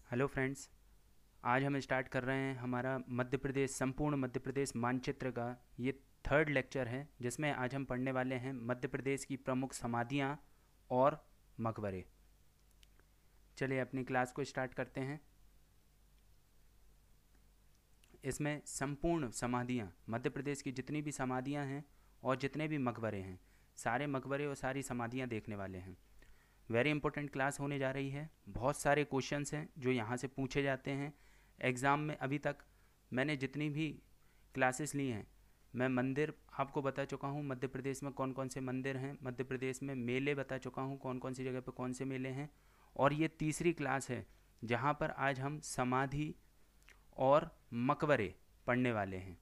Hello friends. आज हम start कर रहे हैं हमारा मध्य प्रदेश संपूर्ण मध्य प्रदेश मानचित्र का ये थर्ड लेक्चर है, जिसमें आज हम पढ़ने वाले हैं मध्य प्रदेश की प्रमुख समाधियाँ और मकबरे। चलिए अपनी क्लास को स्टार्ट करते हैं। इसमें संपूर्ण समाधियाँ, मध्य प्रदेश की जितनी भी समाधियाँ हैं और जितने भी मकबरे हैं, सारे मकबरे और सारी समाधियाँ देखने वाले हैं। वेरी इंपॉर्टेंट क्लास होने जा रही है। बहुत सारे क्वेश्चंस हैं जो यहाँ से पूछे जाते हैं एग्ज़ाम में। अभी तक मैंने जितनी भी क्लासेस ली हैं, मैं मंदिर आपको बता चुका हूँ, मध्य प्रदेश में कौन कौन से मंदिर हैं, मध्य प्रदेश में मेले बता चुका हूँ, कौन कौन सी जगह पर कौन से मेले हैं। और ये तीसरी क्लास है जहाँ पर आज हम समाधि और मकबरे पढ़ने वाले हैं।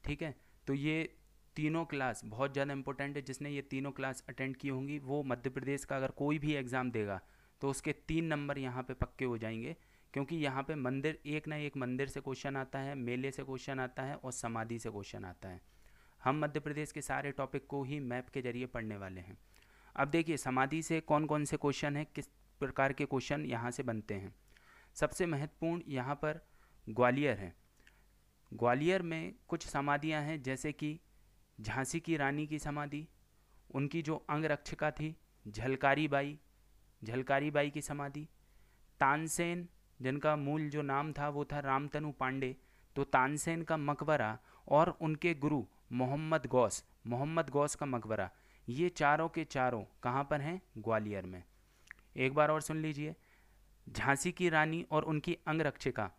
ठीक है, तो ये तीनों क्लास बहुत ज़्यादा इंपॉर्टेंट है। जिसने ये तीनों क्लास अटेंड की होंगी वो मध्य प्रदेश का अगर कोई भी एग्ज़ाम देगा तो उसके 3 नंबर यहाँ पे पक्के हो जाएंगे, क्योंकि यहाँ पे मंदिर, एक ना एक मंदिर से क्वेश्चन आता है, मेले से क्वेश्चन आता है और समाधि से क्वेश्चन आता है। हम मध्य प्रदेश के सारे टॉपिक को ही मैप के जरिए पढ़ने वाले हैं। अब देखिए समाधि से कौन कौन से क्वेश्चन हैं, किस प्रकार के क्वेश्चन यहाँ से बनते हैं। सबसे महत्वपूर्ण यहाँ पर ग्वालियर है। ग्वालियर में कुछ समाधियाँ हैं, जैसे कि झांसी की रानी की समाधि, उनकी जो अंगरक्षिका थी झलकारी बाई की समाधि। तानसेन, जिनका मूल जो नाम था वो था रामतनु पांडे, तो तानसेन का मकबरा और उनके गुरु मोहम्मद गौस का मकबरा, ये चारों के चारों कहाँ पर हैं? ग्वालियर में। एक बार और सुन लीजिए, झांसी की रानी और उनकी अंगरक्षिका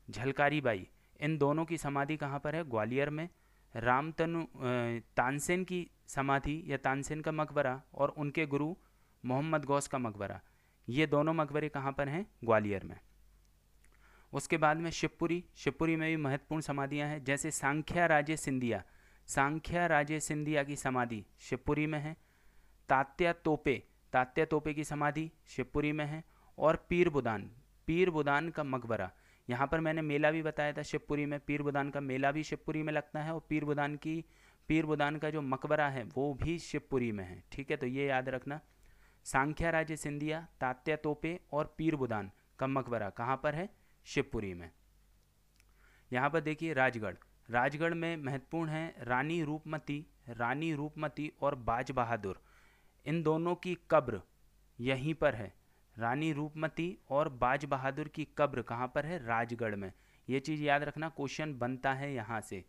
झलकारी बाई, इन दोनों की समाधि कहाँ पर है? ग्वालियर में। तानसेन की समाधि या तानसेन का मकबरा और उनके गुरु मोहम्मद गौस का मकबरा, ये दोनों मकबरे कहाँ पर हैं? ग्वालियर में। उसके बाद में शिवपुरी में भी महत्वपूर्ण समाधियाँ हैं, जैसे सांख्या राजे सिंधिया की समाधि शिवपुरी में है। तात्या तोपे की समाधि शिवपुरी में है। और पीर बुदान का मकबरा, यहाँ पर मैंने मेला भी बताया था शिवपुरी में, पीर बुदान का मेला भी शिवपुरी में लगता है और पीर बुदान का जो मकबरा है वो भी शिवपुरी में है। ठीक है, तो ये याद रखना। सांख्या राजे सिंधिया, तात्या तोपे और पीर बुदान का मकबरा कहाँ पर है? शिवपुरी में। यहाँ पर देखिए राजगढ़ में महत्वपूर्ण है रानी रूपमती और बाज बहादुर, इन दोनों की कब्र यहीं पर है। रानी रूपमती और बाज बहादुर की कब्र कहाँ पर है? राजगढ़ में। ये चीज़ याद रखना, क्वेश्चन बनता है यहाँ से।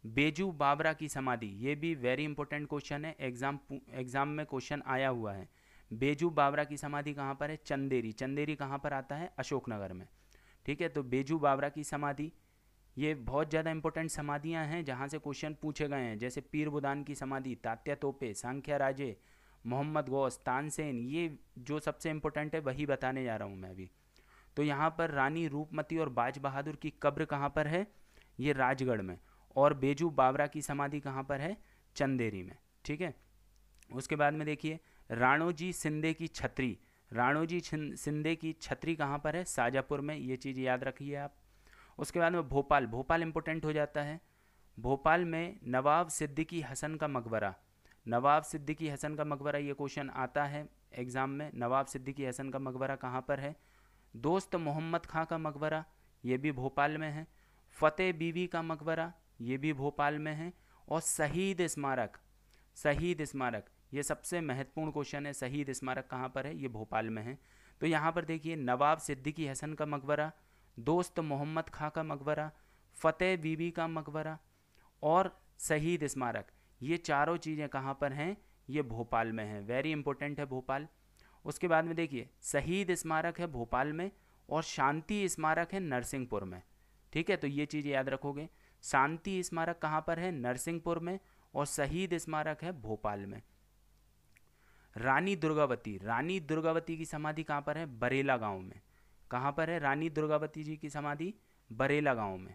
बेजू बावरा की समाधि, ये भी वेरी इंपॉर्टेंट क्वेश्चन है, एग्जाम में क्वेश्चन आया हुआ है। बेजू बावरा की समाधि कहाँ पर है? चंदेरी कहाँ पर आता है? अशोकनगर में। ठीक है, तो बेजू बावरा की समाधि, ये बहुत ज़्यादा इंपॉर्टेंट समाधियाँ हैं जहाँ से क्वेश्चन पूछे गए हैं, जैसे पीर बुदान की समाधि, तात्या तोपे, सांख्या राजे, मोहम्मद गौस, तानसेन, ये जो सबसे इम्पोर्टेंट है वही बताने जा रहा हूँ मैं अभी। तो यहाँ पर रानी रूपमती और बाज बहादुर की कब्र कहाँ पर है? ये राजगढ़ में। और बेजू बावरा की समाधि कहाँ पर है? चंदेरी में। ठीक है, उसके बाद में देखिए राणोजी शिंदे की छतरी कहाँ पर है? शाजापुर में। ये चीज़ याद रखिए आप। उसके बाद में भोपाल इंपॉर्टेंट हो जाता है। भोपाल में नवाब सिद्दीकी हसन का मकबरा, ये क्वेश्चन आता है एग्ज़ाम में। नवाब सिद्दीकी हसन का मकबरा कहाँ पर है? दोस्त मोहम्मद खां का मकबरा, ये भी भोपाल में है। फ़तेह बीवी का मकबरा, ये भी भोपाल में है। और शहीद स्मारक, ये सबसे महत्वपूर्ण क्वेश्चन है। शहीद स्मारक कहाँ पर है? ये भोपाल में है। तो यहाँ पर देखिए नवाब सिद्दीकी हसन का मकबरा, दोस्त मोहम्मद खां का मकबरा, फ़तेह बीबी का मकबरा और शहीद स्मारक, ये चारों चीज़ें कहाँ पर हैं? ये भोपाल में हैं। वेरी इंपॉर्टेंट है भोपाल। उसके बाद में देखिए शहीद स्मारक है भोपाल में और शांति स्मारक है नरसिंहपुर में। ठीक है, तो ये चीज़ याद रखोगे। शांति स्मारक कहाँ पर है? नरसिंहपुर में। और शहीद स्मारक है भोपाल में। रानी दुर्गावती की समाधि कहाँ पर है? बरेला गांव में। कहाँ पर है रानी दुर्गावती जी की समाधि? बरेला गांव में।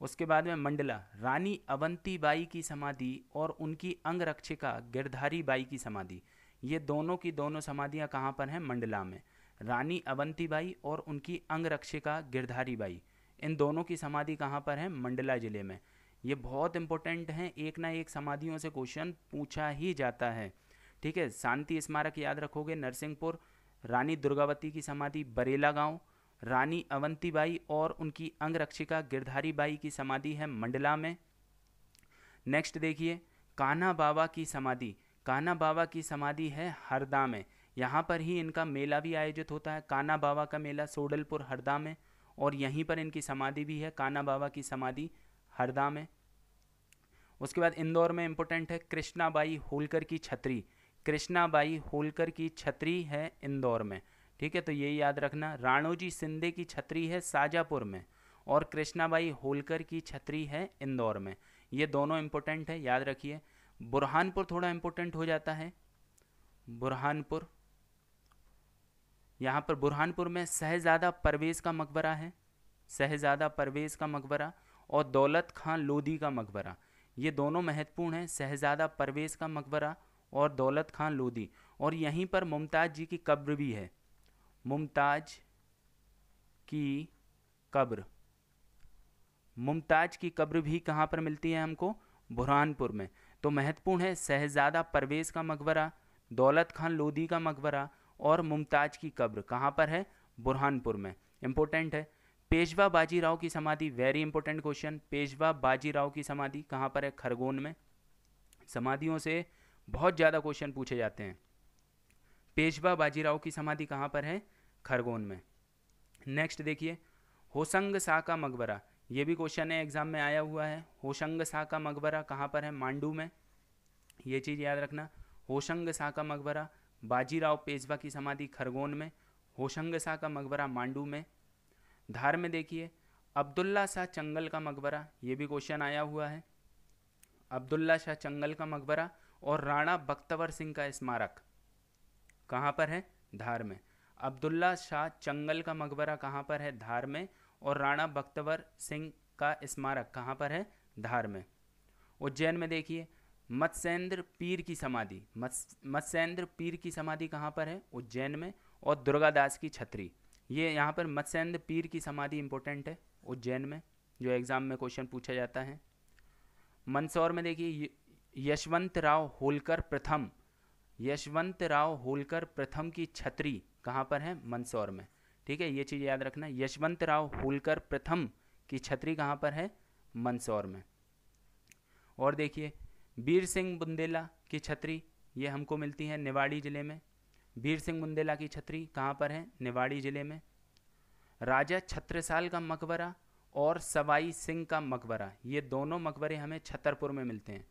उसके बाद में मंडला, रानी अवंती बाई की समाधि और उनकी अंगरक्षिका गिरधारी बाई की समाधि, ये दोनों की दोनों समाधियाँ कहाँ पर हैं? मंडला में। रानी अवंती बाई और उनकी अंगरक्षिका गिरधारी बाई, इन दोनों की समाधि कहाँ पर है? मंडला जिले में। ये बहुत इंपॉर्टेंट हैं, एक ना एक समाधियों से क्वेश्चन पूछा ही जाता है। ठीक है, शांति स्मारक याद रखोगे नरसिंहपुर, रानी दुर्गावती की समाधि बरेला गांव, रानी अवंतीबाई और उनकी अंगरक्षिका गिरधारी बाई की समाधि है मंडला में। नेक्स्ट देखिए कान्हा बाबा की समाधि, कान्हा बाबा की समाधि है हरदा में, यहाँ पर ही इनका मेला भी आयोजित होता है, कान्हा बाबा का मेला सोडलपुर हरदा में, और यहीं पर इनकी समाधि भी है, कान्हा बाबा की समाधि हरदा में। उसके बाद इंदौर में इंपॉर्टेंट है कृष्णाबाई होलकर की छतरी, कृष्णाबाई होलकर की छतरी है इंदौर में, ठीक है, तो ये याद रखना। राणोजी सिंधे की छतरी है शाजापुर में, और कृष्णाबाई होलकर की छतरी है इंदौर में, ये दोनों इंपॉर्टेंट है, याद रखिए। बुरहानपुर थोड़ा इंपॉर्टेंट हो जाता है, बुरहानपुर, यहाँ पर बुरहानपुर में शहजादा परवेज़ का मकबरा है, शहजादा परवेज़ का मकबरा, और दौलत खां लोधी का मकबरा, ये दोनों महत्वपूर्ण हैं, शहजादा परवेज़ का मकबरा और दौलत खां लोधी। और यहीं पर मुमताज़ जी की कब्र भी है, मुमताज़ की कब्र, मुमताज़ की कब्र भी कहाँ पर मिलती है हमको, बुरहानपुर में। तो महत्वपूर्ण है शहजादा परवेज़ का मकबरा, दौलत खां लोधी का मकबरा और मुमताज़ की कब्र कहाँ पर है, बुरहानपुर में, इंपॉर्टेंट है। पेशवा बाजीराव की समाधि, very important question, Peshwa Bajirao की समाधि कहाँ पर है, खरगोन में, समाधियों से बहुत ज़्यादा क्वेश्चन पूछे जाते हैं। पेशवा बाजीराव की समाधि कहाँ पर है, खरगोन में। नेक्स्ट देखिए होशंग शाह का मकबरा, ये भी क्वेश्चन है एग्जाम में आया हुआ है, होशंग शाह का मकबरा कहाँ पर है, मांडू में, ये चीज़ याद रखना। होशंग शाह का मकबरा, बाजीराव पेशवा की समाधि खरगोन में, होशंग शाह का मकबरा मांडू में। धार में देखिए अब्दुल्ला शाह चंगल का मकबरा, ये भी क्वेश्चन आया हुआ है, अब्दुल्ला शाह चंगल का मकबरा और राणा बख्तवर सिंह का स्मारक कहाँ पर है, धार में। अब्दुल्ला शाह चंगल का मकबरा कहाँ पर है, धार में, और राणा बख्तवर सिंह का स्मारक कहाँ पर है, धार में। उज्जैन में देखिए मत्स्येंद्र पीर की समाधि, मत्स्येंद्र पीर की समाधि कहाँ पर है, उज्जैन में, और दुर्गादास की छतरी, ये यहाँ पर मत्स्येंद्र पीर की समाधि इंपॉर्टेंट है उज्जैन में, जो एग्ज़ाम में क्वेश्चन पूछा जाता है। मंदसौर में देखिए यशवंत राव होलकर प्रथम, यशवंत राव होलकर प्रथम की छतरी कहाँ पर है, मंदसौर में, ठीक है, ये चीज़ याद रखना, यशवंत राव होलकर प्रथम की छतरी कहाँ पर है, मंदसौर में। और देखिए वीर सिंह बुंदेला की छतरी, ये हमको मिलती है निवाड़ी ज़िले में, वीर सिंह बुंदेला की छतरी कहाँ पर है, निवाड़ी ज़िले में। राजा छत्रसाल का मकबरा और सवाई सिंह का मकबरा, ये दोनों मकबरे हमें छतरपुर में मिलते हैं,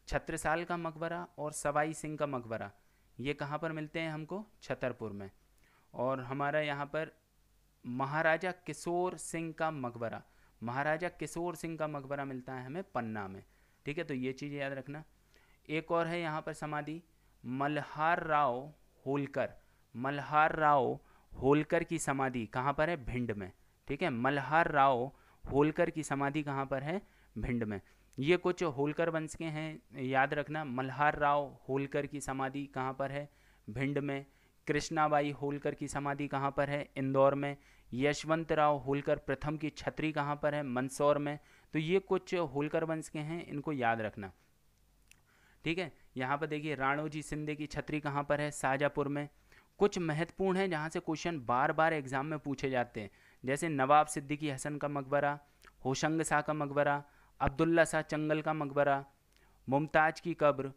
छत्रसाल का मकबरा और सवाई सिंह का मकबरा, ये कहाँ पर मिलते हैं हमको, छतरपुर में। और हमारा यहाँ पर महाराजा किशोर सिंह का मकबरा, महाराजा किशोर सिंह का मकबरा मिलता है हमें पन्ना में, ठीक है, तो ये चीज़ याद रखना। एक और है यहाँ पर समाधि मल्हार राव होलकर, मल्हार राव होलकर की समाधि कहाँ पर है, भिंड में, ठीक है, मल्हार राव होलकर की समाधि कहाँ पर है, भिंड में। ये कुछ होलकर वंश के हैं, याद रखना, मल्हार राव होलकर की समाधि कहाँ पर है, भिंड में। कृष्णाबाई होलकर की समाधि कहाँ पर है, इंदौर में। यशवंत राव होलकर प्रथम की छतरी कहाँ पर है, मंदसौर में। तो ये कुछ होलकर वंश के हैं, इनको याद रखना, ठीक है। यहाँ पर देखिए राणोजी सिंधे की छतरी कहाँ पर है, शाजापुर में। कुछ महत्वपूर्ण है जहाँ से क्वेश्चन बार बार एग्जाम में पूछे जाते हैं, जैसे नवाब सिद्दीकी हसन का मकबरा, होशंग शाह का मकबरा, अब्दुल्ला शाह चंगल का मकबरा, मुमताज़ की कब्र,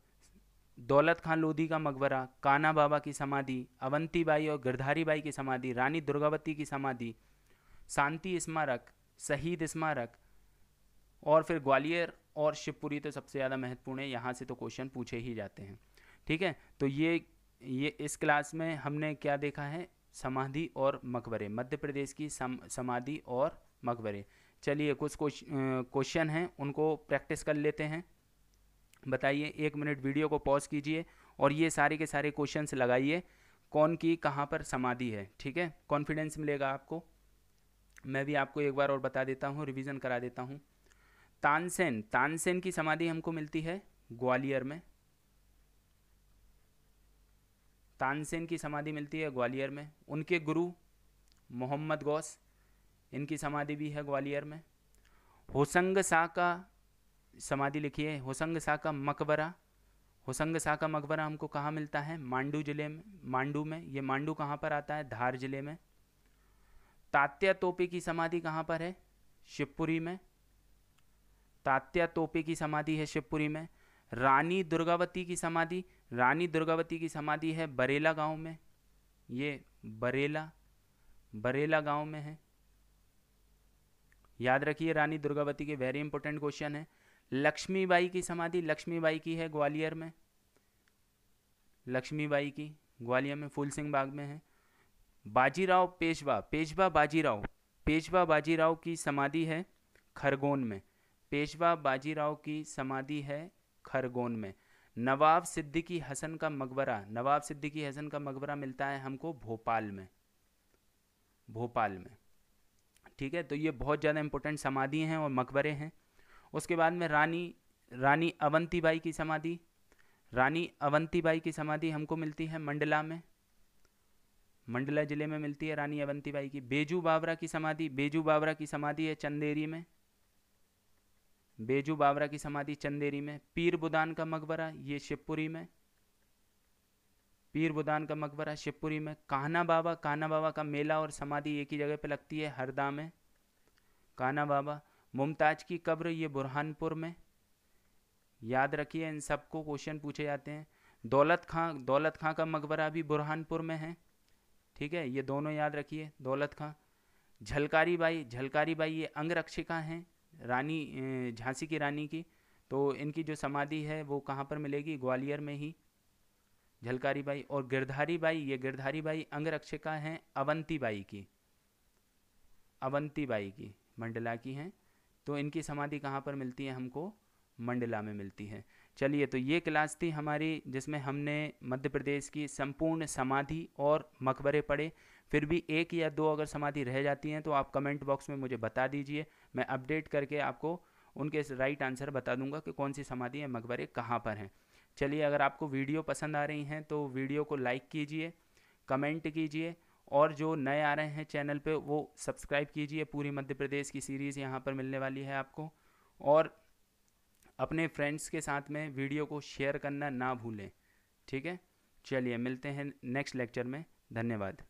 दौलत खां लोधी का मकबरा, कान्हा बाबा की समाधि, अवंतीबाई और गिरधारी बाई की समाधि, रानी दुर्गावती की समाधि, शांति स्मारक, शहीद स्मारक, और फिर ग्वालियर और शिवपुरी तो सबसे ज़्यादा महत्वपूर्ण है, यहाँ से तो क्वेश्चन पूछे ही जाते हैं, ठीक है। तो ये इस क्लास में हमने क्या देखा है, समाधि और मकबरे, मध्य प्रदेश की समाधि और मकबरे। चलिए कुछ क्वेश्चन हैं उनको प्रैक्टिस कर लेते हैं। बताइए, 1 मिनट वीडियो को पॉज कीजिए और ये सारे के सारे क्वेश्चंस लगाइए, कौन की कहाँ पर समाधि है, ठीक है, कॉन्फिडेंस मिलेगा आपको। मैं भी आपको एक बार और बता देता हूँ, रिवीजन करा देता हूँ। तानसेन, तानसेन की समाधि हमको मिलती है ग्वालियर में, तानसेन की समाधि मिलती है ग्वालियर में। उनके गुरु मोहम्मद गौस, इनकी समाधि भी है ग्वालियर में। होशंग शाह का समाधि लिखिए, होशंग शाह का मकबरा हुसंग शाह का मकबरा हमको कहाँ मिलता है? मांडू जिले में, मांडू में। ये मांडू कहाँ पर आता है? धार जिले में। तात्या तोपे की समाधि कहाँ पर है? शिवपुरी में। तात्या तोपे की समाधि है शिवपुरी में। रानी दुर्गावती की समाधि, रानी दुर्गावती की समाधि है बरेला गांव में। ये बरेला गांव में है, याद रखिए। रानी दुर्गावती के वेरी इंपॉर्टेंट क्वेश्चन है। लक्ष्मीबाई की समाधि, लक्ष्मीबाई की है ग्वालियर में। लक्ष्मीबाई की ग्वालियर में फूल सिंह बाग में है। बाजीराव पेशवा, पेशवा बाजीराव की समाधि है खरगोन में। पेशवा बाजीराव की समाधि है खरगोन में। नवाब सिद्दीकी हसन का मकबरा, नवाब सिद्दीकी हसन का मकबरा मिलता है हमको भोपाल में, भोपाल में। ठीक है, तो ये बहुत ज़्यादा इंपॉर्टेंट समाधि हैं और मकबरे हैं। उसके बाद में रानी अवंतीबाई की समाधि, रानी अवंतीबाई की समाधि हमको मिलती है मंडला में, मंडला जिले में मिलती है रानी अवंतीबाई की। बेजू बावरा की समाधि, बेजू बावरा की समाधि है चंदेरी में, बेजू बावरा की समाधि चंदेरी में। पीर बुदान का मकबरा ये शिवपुरी में, पीर बुदान का मकबरा शिवपुरी में। कान्हा बाबा का मेला और समाधि एक ही जगह पे लगती है हरदा में, कान्हा बाबा। मुमताज की कब्र ये बुरहानपुर में, याद रखिए इन सबको क्वेश्चन पूछे जाते हैं। दौलत खां का मकबरा भी बुरहानपुर में है, ठीक है, ये दोनों याद रखिए। दौलत खां, झलकारी बाई ये अंगरक्षिका हैं रानी झांसी की रानी की, तो इनकी जो समाधि है वो कहाँ पर मिलेगी? ग्वालियर में ही, झलकारी बाई। और गिरधारी बाई अंगरक्षिका हैं अवंती बाई की, मंडला की हैं, तो इनकी समाधि कहाँ पर मिलती है हमको? मंडला में मिलती है। चलिए, तो ये क्लास थी हमारी जिसमें हमने मध्य प्रदेश की संपूर्ण समाधि और मकबरे पढ़े। फिर भी एक या दो अगर समाधि रह जाती हैं तो आप कमेंट बॉक्स में मुझे बता दीजिए, मैं अपडेट करके आपको उनके राइट आंसर बता दूंगा कि कौन सी समाधि या मकबरे कहाँ पर हैं। चलिए, अगर आपको वीडियो पसंद आ रही हैं तो वीडियो को लाइक कीजिए, कमेंट कीजिए, और जो नए आ रहे हैं चैनल पे वो सब्सक्राइब कीजिए। पूरी मध्य प्रदेश की सीरीज़ यहाँ पर मिलने वाली है आपको, और अपने फ्रेंड्स के साथ में वीडियो को शेयर करना ना भूलें। ठीक है, चलिए मिलते हैं नेक्स्ट लेक्चर में। धन्यवाद।